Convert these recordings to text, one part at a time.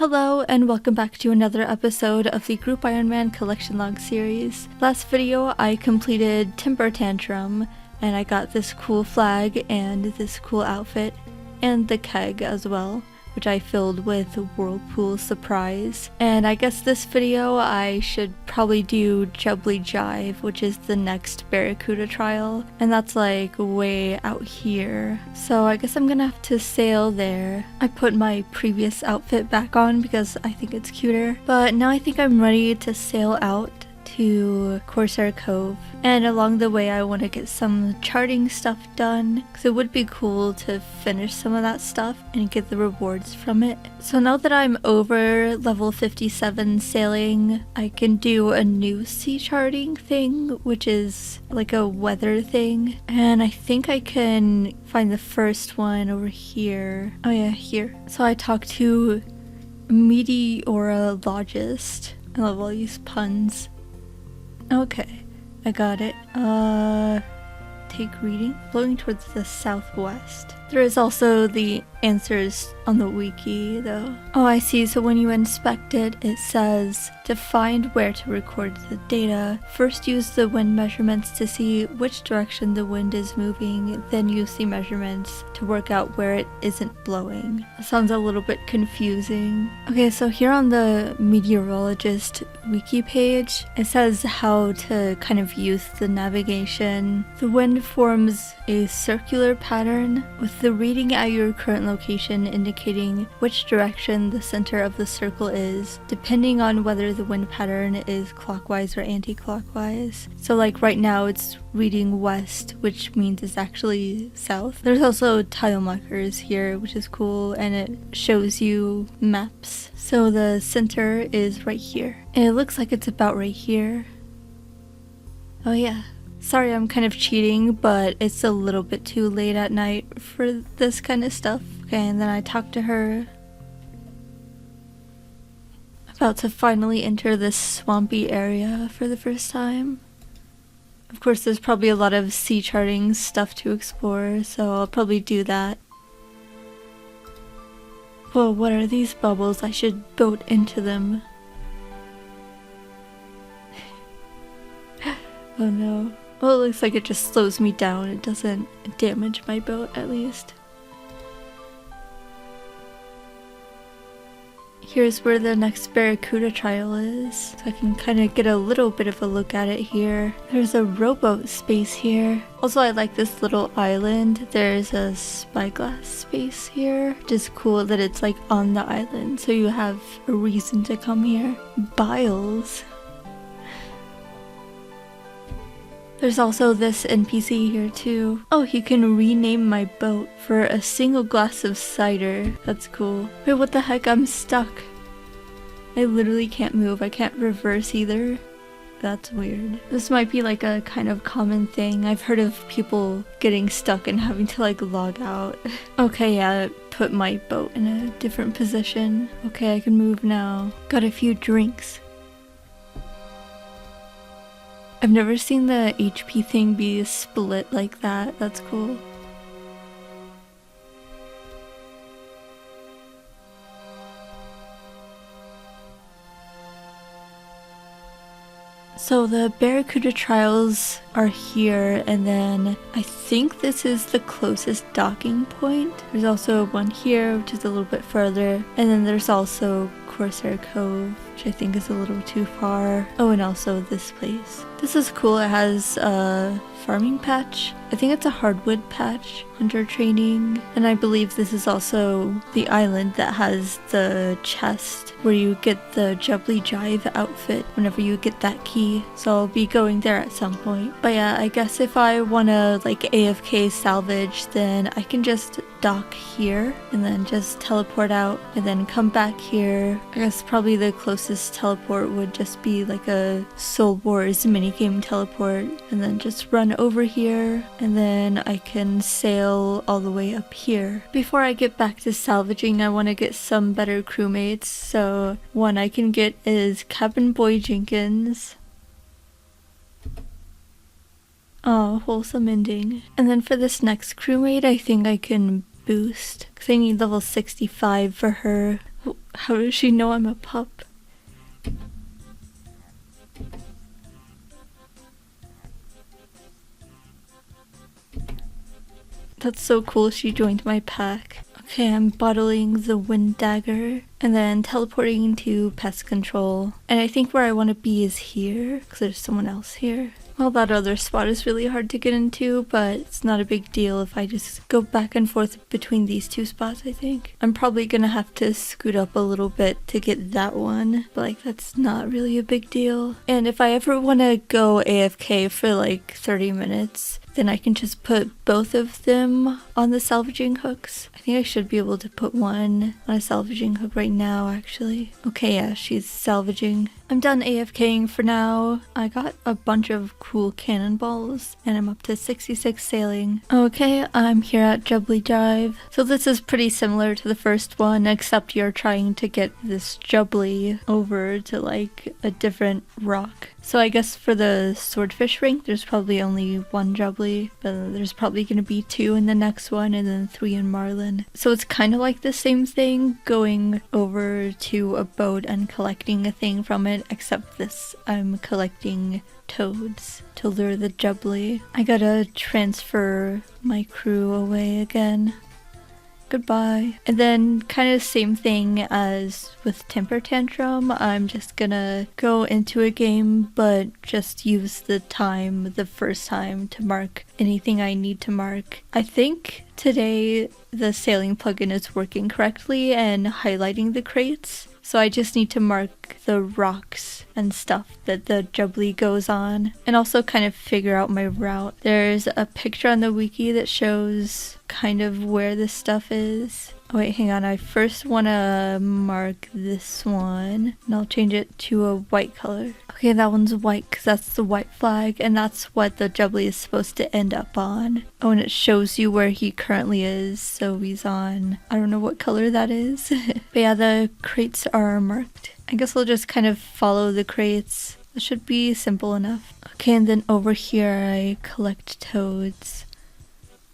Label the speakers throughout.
Speaker 1: Hello and welcome back to another episode of the Group Iron Man Collection Log series. Last video I completed Timber Tantrum and I got this cool flag and this cool outfit and the keg as well, which I filled with Whirlpool Surprise. And I guess this video I should probably do Jubbly Jive, which is the next Barracuda trial, and that's like way out here. So I guess I'm gonna have to sail there. I put my previous outfit back on because I think it's cuter, but now I think I'm ready to sail out to Corsair Cove, and along the way I want to get some charting stuff done because it would be cool to finish some of that stuff and get the rewards from it. So now that I'm over level 57 sailing, I can do a new sea charting thing, which is like a weather thing, and I think I can find the first one over here. Oh yeah, here. So I talked to meteorologist. I love all these puns. Okay, I got it. Take reading. Blowing towards the southwest. There is also the answers on the wiki though. Oh, I see. So when you inspect it, it says to find where to record the data, first use the wind measurements to see which direction the wind is moving, then use the measurements to work out where it isn't blowing. That sounds a little bit confusing. Okay, so here on the meteorologist wiki page, it says how to kind of use the navigation. The wind forms a circular pattern with the reading at your current location indicating which direction the center of the circle is, depending on whether the wind pattern is clockwise or anti-clockwise. So like right now it's reading west, which means it's actually south. There's also tile markers here, which is cool, and it shows you maps. So the center is right here. And it looks like it's about right here. Oh yeah. Sorry, I'm kind of cheating, but it's a little bit too late at night for this kind of stuff. Okay, and then I talked to her. About to finally enter this swampy area for the first time. Of course, there's probably a lot of sea charting stuff to explore, so I'll probably do that. Whoa, what are these bubbles? I should boat into them. Oh no. Well, it looks like it just slows me down. It doesn't damage my boat, at least. Here's where the next Barracuda trial is, so I can kind of get a little bit of a look at it here. There's a rowboat space here. Also, I like this little island. There's a spyglass space here, which is cool that it's like on the island, so you have a reason to come here. Biles. There's also this NPC here too. Oh, you can rename my boat for a single glass of cider. That's cool. Wait, what the heck? I'm stuck. I literally can't move. I can't reverse either. That's weird. This might be like a kind of common thing. I've heard of people getting stuck and having to like log out. Okay, yeah, put my boat in a different position. Okay, I can move now. Got a few drinks. I've never seen the HP thing be split like that. That's cool. So the Barracuda trials are here, and then I think this is the closest docking point. There's also one here, which is a little bit further, and then there's also Corsair Cove, which I think is a little too far. Oh, and also this place. This is cool. It has a farming patch. I think it's a hardwood patch. Hunter training. And I believe this is also the island that has the chest where you get the Jubbly Jive outfit whenever you get that key. So I'll be going there at some point. But yeah, I guess if I want to like AFK salvage, then I can just dock here and then just teleport out and then come back here. I guess probably the closest teleport would just be like a Soul Wars minigame teleport, and then just run over here, and then I can sail all the way up here. Before I get back to salvaging, I want to get some better crewmates, so one I can get is Cabin Boy Jenkins. Oh, wholesome ending. And then for this next crewmate, I think I can boost, because I need level 65 for her. How does she know I'm a pup? That's so cool she joined my pack. Okay, I'm bottling the wind dagger and then teleporting to pest control. And I think where I want to be is here because there's someone else here. Well, that other spot is really hard to get into, but it's not a big deal if I just go back and forth between these two spots, I think. I'm probably gonna have to scoot up a little bit to get that one, but like that's not really a big deal. And if I ever want to go AFK for like 30 minutes, then I can just put both of them on the salvaging hooks. I think I should be able to put one on a salvaging hook right now, actually. Okay, yeah, she's salvaging. I'm done AFKing for now. I got a bunch of cool cannonballs and I'm up to 66 sailing. Okay, I'm here at Jubbly Jive. So this is pretty similar to the first one, except you're trying to get this Jubbly over to like a different rock. So I guess for the Swordfish rank, there's probably only one Jubbly, but there's probably going to be 2 in the next one and then 3 in Marlin. So it's kind of like the same thing, going over to a boat and collecting a thing from it, except this I'm collecting toads to lure the Jubbly. I gotta transfer my crew away again. Goodbye. And then kind of same thing as with Temper Tantrum, I'm just gonna go into a game but just use the time the first time to mark anything I need to mark. I think today the sailing plugin is working correctly and highlighting the crates. So I just need to mark the rocks and stuff that the Jubbly goes on and also kind of figure out my route. There's a picture on the wiki that shows kind of where this stuff is. Oh wait, hang on, I first want to mark this one and I'll change it to a white color. Okay, that one's white because that's the white flag and that's what the Jubbly is supposed to end up on. Oh, and it shows you where he currently is, so he's on, I don't know what color that is. But yeah, the crates are marked. I guess I'll just kind of follow the crates. It should be simple enough. Okay, and then over here I collect toads.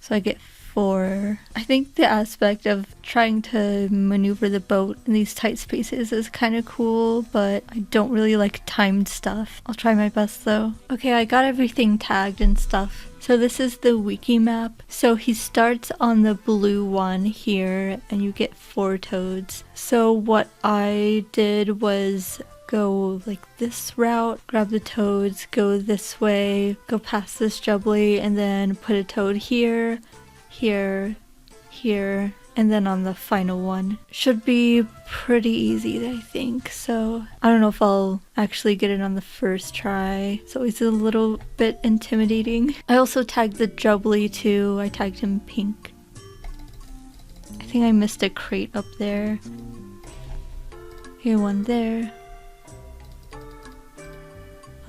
Speaker 1: So I get 4. I think the aspect of trying to maneuver the boat in these tight spaces is kind of cool, but I don't really like timed stuff. I'll try my best though. Okay, I got everything tagged and stuff. So this is the wiki map. So he starts on the blue one here and you get 4 toads. So what I did was go like this route, grab the toads, go this way, go past this Jubbly, and then put a toad here, here, here, and then on the final one. Should be pretty easy, I think. So I don't know if I'll actually get it on the first try. It's always a little bit intimidating. I also tagged the Jubbly too. I tagged him pink. I think I missed a crate up there. Here, one there.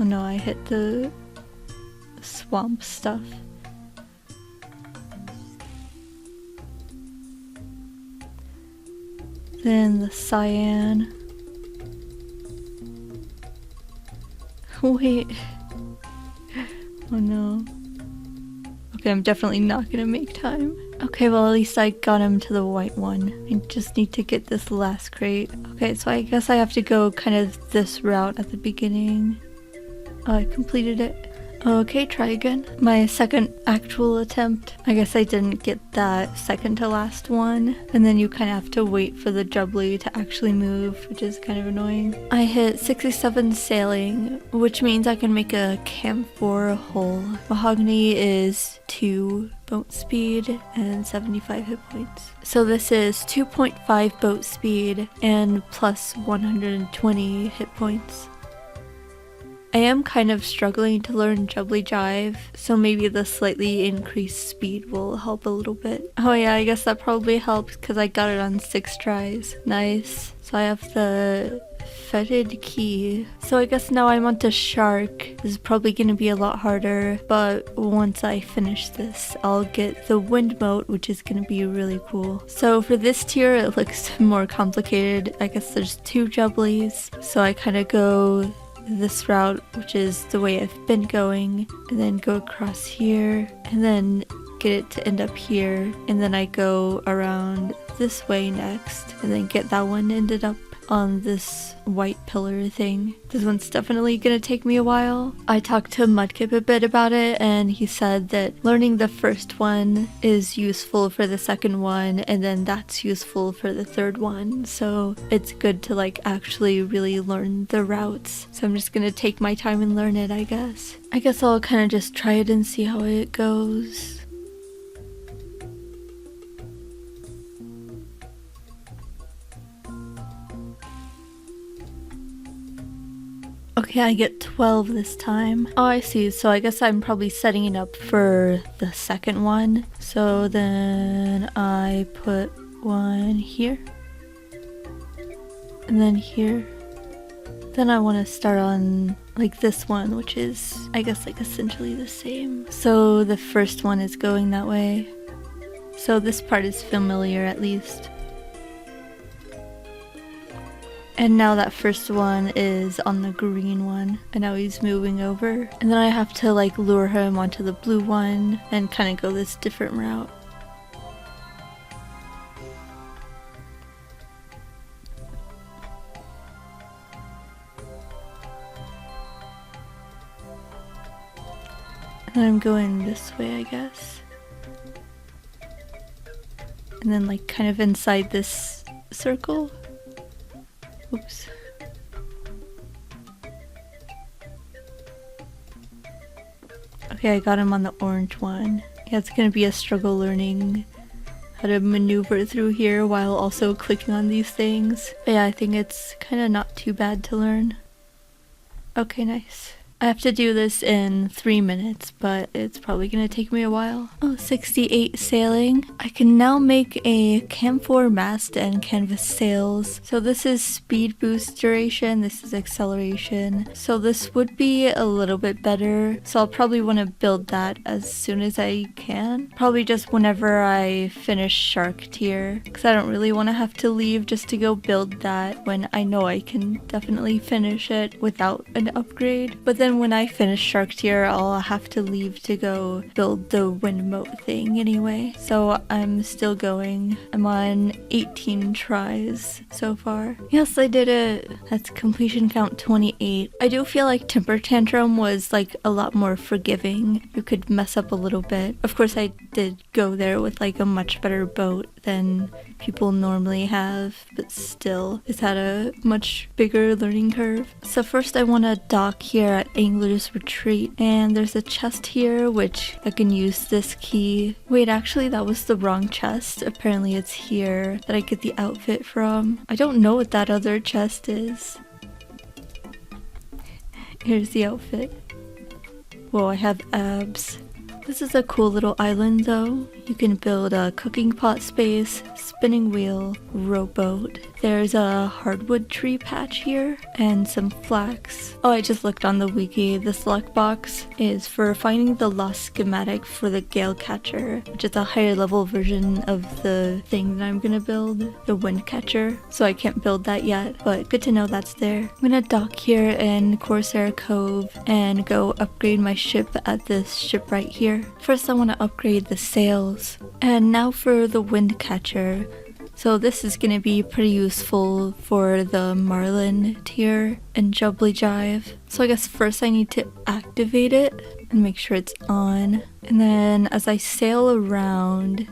Speaker 1: Oh no, I hit the swamp stuff. Then the cyan. Wait. Oh no. Okay, I'm definitely not gonna make time. Okay, well at least I got him to the white one. I just need to get this last crate. Okay, so I guess I have to go kind of this route at the beginning. Oh, I completed it. Okay, try again. My second actual attempt. I guess I didn't get that second to last one. And then you kind of have to wait for the Jubbly to actually move, which is kind of annoying. I hit 67 sailing, which means I can make a camphor hull. Mahogany is 2 boat speed and 75 hit points. So this is 2.5 boat speed and plus 120 hit points. I am kind of struggling to learn Jubbly Jive, so maybe the slightly increased speed will help a little bit. Oh yeah, I guess that probably helps because I got it on 6 tries. Nice. So I have the fetid key. So I guess now I'm onto shark. This is probably going to be a lot harder, but once I finish this, I'll get the wind mote, which is going to be really cool. So for this tier, it looks more complicated. I guess there's 2 Jubblies, so I kind of go this route, which is the way I've been going, and then go across here, and then get it to end up here, and then I go around this way next, and then get that one ended up on this white pillar thing. This one's definitely gonna take me a while. I talked to Mudkip a bit about it, and he said that learning the first one is useful for the second one, and then that's useful for the third one. So it's good to like actually really learn the routes. So I'm just gonna take my time and learn it, I guess. I guess I'll kind of just try it and see how it goes. Okay, I get 12 this time. Oh, I see. So I guess I'm probably setting it up for the second one. So then I put one here. And then here. Then I want to start on like this one, which is, I guess, like essentially the same. So the first one is going that way. So this part is familiar at least. And now that first one is on the green one, and now he's moving over. And then I have to like lure him onto the blue one and kind of go this different route. And I'm going this way, I guess. And then like kind of inside this circle. Oops. Okay, I got him on the orange one. Yeah, it's gonna be a struggle learning how to maneuver through here while also clicking on these things. But yeah, I think it's kind of not too bad to learn. Okay, nice. I have to do this in 3 minutes, but it's probably gonna take me a while. Oh, 68 sailing. I can now make a camphor mast and canvas sails. So this is speed boost duration, this is acceleration. So this would be a little bit better. So I'll probably want to build that as soon as I can. Probably just whenever I finish Shark Tier, because I don't really want to have to leave just to go build that when I know I can definitely finish it without an upgrade. But then when I finish Shark Tier, I'll have to leave to go build the wind moat thing anyway. So I'm still going. I'm on 18 tries so far. Yes, I did it. That's completion count 28. I do feel like Temper Tantrum was like a lot more forgiving. You could mess up a little bit. Of course, I did go there with like a much better boat than people normally have, but still, it's had a much bigger learning curve. So first I want to dock here at Angler's Retreat, and there's a chest here which I can use this key. Wait, actually that was the wrong chest. Apparently it's here that I get the outfit from. I don't know what that other chest is. Here's the outfit. Whoa, I have abs. This is a cool little island though. You can build a cooking pot space, spinning wheel, rowboat. There's a hardwood tree patch here and some flax. Oh, I just looked on the wiki. The select box is for finding the lost schematic for the gale catcher, which is a higher level version of the thing that I'm gonna build, the wind catcher. So I can't build that yet, but good to know that's there. I'm gonna dock here in Corsair Cove and go upgrade my ship at this ship right here. First I want to upgrade the sails. And now for the wind catcher. So this is going to be pretty useful for the Marlin tier and Jubbly Jive. So I guess first I need to activate it and make sure it's on. And then as I sail around...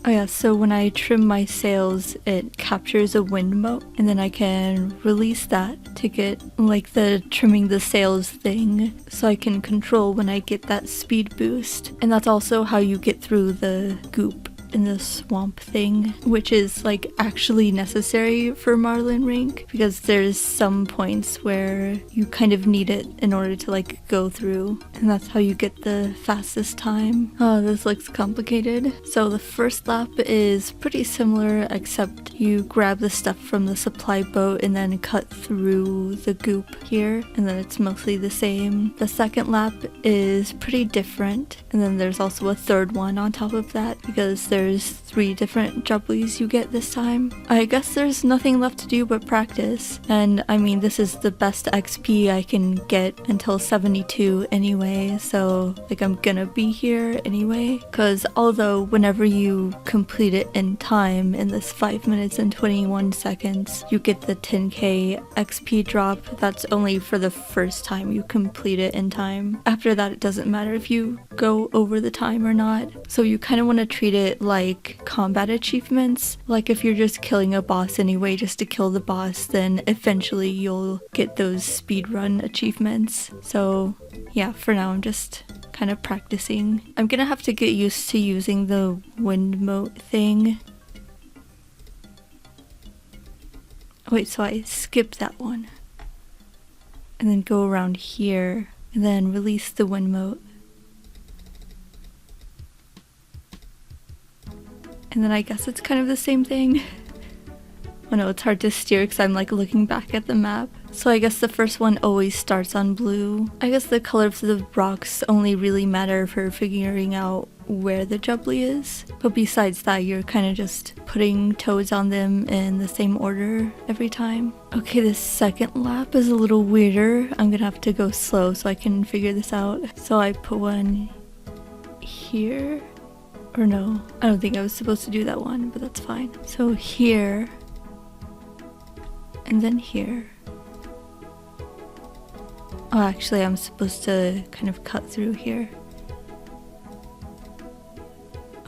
Speaker 1: Oh yeah, so when I trim my sails, it captures a wind mote, and then I can release that to get like the trimming the sails thing, so I can control when I get that speed boost. And that's also how you get through the goop in the swamp thing, which is like actually necessary for Marlin Rink, because there's some points where you kind of need it in order to like go through, and that's how you get the fastest time. Oh, this looks complicated. So the first lap is pretty similar, except you grab the stuff from the supply boat and then cut through the goop here, and then it's mostly the same. The second lap is pretty different, and then there's also a third one on top of that, because there's there's 3 different jubblies you get this time. I guess there's nothing left to do but practice, and I mean this is the best XP I can get until 72 anyway, so like I'm gonna be here anyway, because although whenever you complete it in time in this 5 minutes and 21 seconds you get the 10k XP drop, that's only for the first time you complete it in time. After that it doesn't matter if you go over the time or not, so you kind of want to treat it like combat achievements. Like if you're just killing a boss anyway just to kill the boss, then eventually you'll get those speedrun achievements. So yeah, for now I'm just kind of practicing. I'm gonna have to get used to using the wind mote thing. Wait, so I skip that one and then go around here and then release the wind mote. And then I guess it's kind of the same thing. Oh no, it's hard to steer because I'm like looking back at the map. So I guess the first one always starts on blue. I guess the color of the rocks only really matter for figuring out where the jubbly is. But besides that, you're kind of just putting toads on them in the same order every time. Okay, this second lap is a little weirder. I'm gonna have to go slow so I can figure this out. So I put one here. Or no, I don't think I was supposed to do that one, but that's fine. So here, and then here. Oh, actually I'm supposed to kind of cut through here.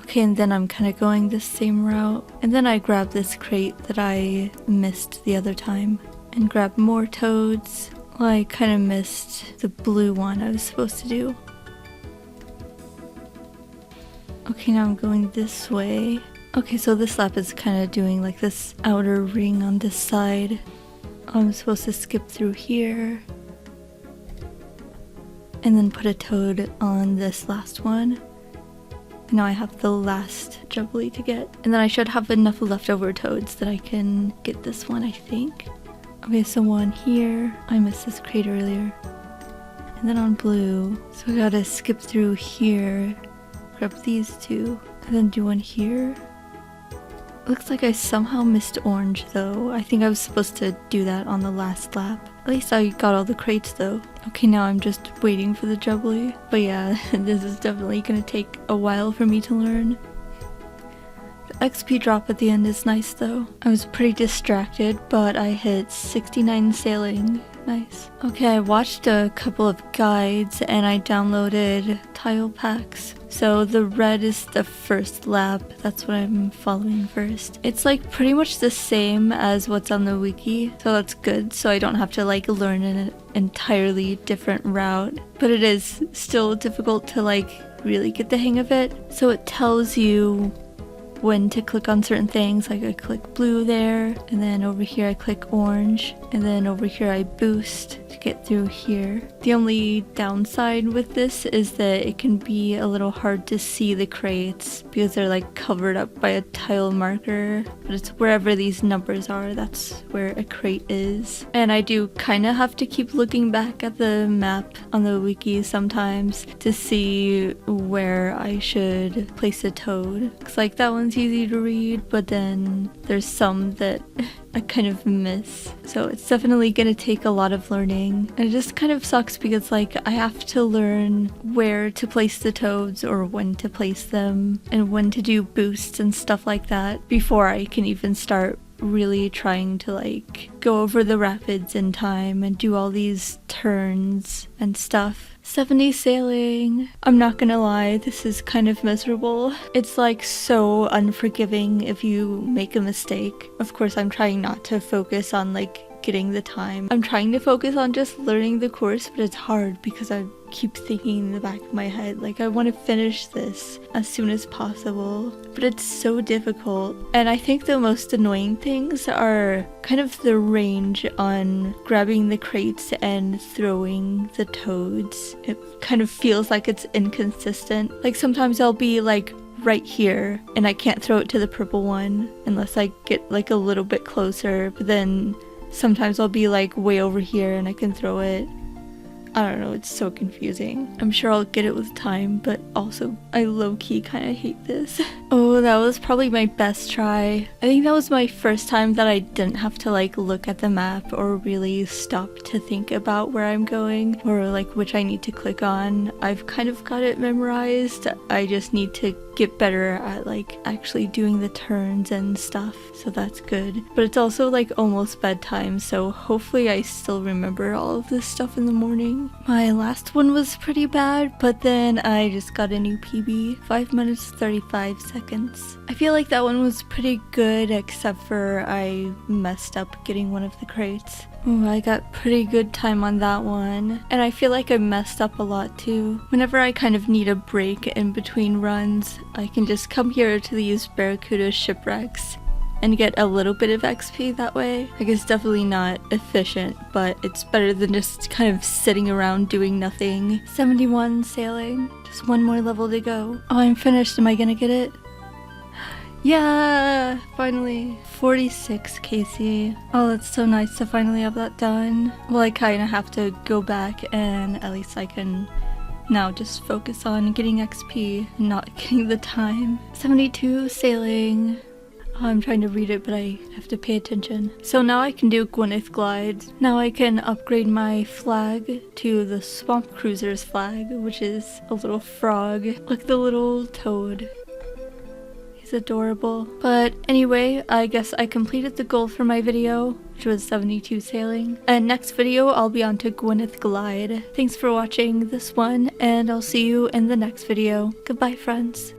Speaker 1: Okay, and then I'm kind of going the same route. And then I grab this crate that I missed the other time and grab more toads. Well, I kind of missed the blue one I was supposed to do. Okay, now I'm going this way. Okay, so this lap is kind of doing like this outer ring on this side. I'm supposed to skip through here. And then put a toad on this last one. And now I have the last jubbly to get. And then I should have enough leftover toads that I can get this one, I think. Okay, so one here. I missed this crate earlier. And then on blue. So I gotta skip through here. Grab these 2, and then do one here. Looks like I somehow missed orange though. I think I was supposed to do that on the last lap. At least I got all the crates though. Okay, now I'm just waiting for the jubbly. But yeah, this is definitely gonna take a while for me to learn. The XP drop at the end is nice though. I was pretty distracted, but I hit 69 sailing. Nice. Okay, I watched a couple of guides and I downloaded tile packs. So the red is the first lap, that's what I'm following first. It's like pretty much the same as what's on the wiki, so that's good, so I don't have to like learn an entirely different route. But it is still difficult to like really get the hang of it. So it tells you when to click on certain things, like I click blue there, and then over here I click orange, and then over here I boost to get through here. The only downside with this is that it can be a little hard to see the crates because they're like covered up by a tile marker, but it's wherever these numbers are, that's where a crate is. And I do kind of have to keep looking back at the map on the wiki sometimes to see where I should place a toad. Looks like that one's easy to read, but then there's some that I kind of miss. So it's definitely gonna take a lot of learning. And it just kind of sucks because like I have to learn where to place the toads or when to place them and when to do boosts and stuff like that before I can even start really trying to like go over the rapids in time and do all these turns and stuff. 70 sailing. I'm not gonna lie, this is kind of miserable. It's like so unforgiving if you make a mistake. Of course, I'm trying not to focus on like getting the time. I'm trying to focus on just learning the course, but it's hard because I keep thinking in the back of my head like I want to finish this as soon as possible, but it's so difficult. And I think the most annoying things are kind of the range on grabbing the crates and throwing the toads. It kind of feels like it's inconsistent. Like sometimes I'll be like right here and I can't throw it to the purple one unless I get like a little bit closer, but then sometimes I'll be like way over here and I can throw it. I don't know, it's so confusing. I'm sure I'll get it with time, but also I low-key kind of hate this. Oh, that was probably my best try. I think that was my first time that I didn't have to like look at the map or really stop to think about where I'm going or like which I need to click on. I've kind of got it memorized. I just need to get better at like actually doing the turns and stuff, so that's good. But it's also like almost bedtime, so hopefully I still remember all of this stuff in the morning. My last one was pretty bad, but then I just got a new PB, 5 minutes 35 seconds. I feel like that one was pretty good, except for I messed up getting one of the crates. Ooh, I got pretty good time on that one, and I feel like I messed up a lot too. Whenever I kind of need a break in between runs, I can just come here to these Barracuda shipwrecks and get a little bit of XP that way. Like, it's definitely not efficient, but it's better than just kind of sitting around doing nothing. 71 sailing, just one more level to go. Oh, I'm finished. Am I gonna get it? Yeah, finally. 46 KC. Oh, that's so nice to finally have that done. Well, I kind of have to go back and at least I can now just focus on getting XP and not getting the time. 72 sailing. Oh, I'm trying to read it, but I have to pay attention. So now I can do Gwyneth glides. Now I can upgrade my flag to the Swamp Cruiser's flag, which is a little frog. Like the little toad. He's adorable. But anyway, I guess I completed the goal for my video, which was 72 sailing. And next video, I'll be on to Gwyneth Glide. Thanks for watching this one, and I'll see you in the next video. Goodbye, friends.